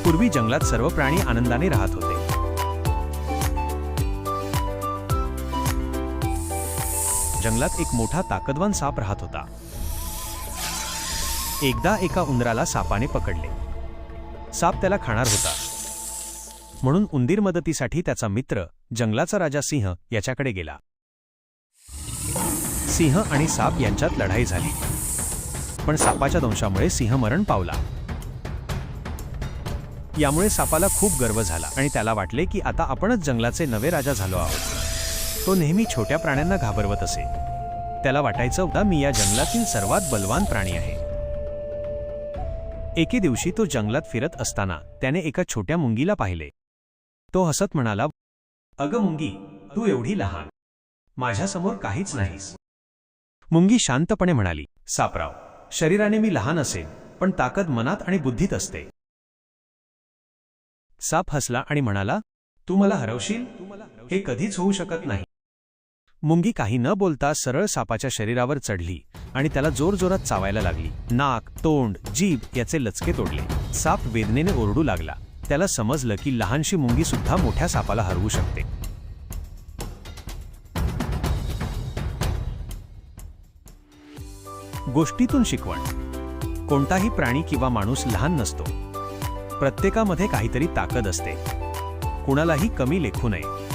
पूर्वी जंगलात सर्व प्राणी आनंदाने राहत होते. जंगलात एक मोठा ताकदवान साप राहत होता. एकदा एका उंदराला सापाने पकडले. साप त्याला खाणार होता, म्हणून उंदीर मदतीसाठी त्याचा मित्र जंगलाचा राजा सिंह याच्याकडे गेला. सिंह आणि साप यांच्यात लढाई झाली, पण सापाच्या दंशामुळे सिंह मरण पावला. यामुळे सापाला खूप गर्व झाला आणि त्याला वाटले की आता आपणच जंगलाचे नवे राजा झालो आहोत. तो नेहमी छोट्या प्राण्यांना घाबरवत असे. त्याला वाटायचं होतं मी या जंगलातील सर्वात बलवान प्राणी आहे. एके दिवशी तो जंगलात फिरत असताना त्याने एका छोट्या मुंगीला पाहिले. तो हसत म्हणाला, अगं मुंगी, तू एवढी लहान, माझ्यासमोर काहीच नाहीस. मुंगी शांतपणे म्हणाली, सापराव, शरीराने मी लहान असेल, पण ताकद मनात आणि बुद्धीत असते. साप हसला आणि म्हणाला, तू मला हरवशील? हे कधीच होऊ शकत नाही. मुंगी काही न बोलता सरळ सापाच्या शरीरावर चढली आणि त्याला जोरजोरात चावायला लागली. नाक, तोंड, जीभ याचे लचके तोडले. साप वेदनेने ओरडू लागला. त्याला समजलं की लहानशी मुंगी सुद्धा मोठ्या सापाला हरवू शकते. गोष्टीतून शिकवण. कोणताही प्राणी किंवा माणूस लहान नसतो. प्रत्येकामध्ये काहीतरी ताकद असते. कुणालाही कमी लेखू नये.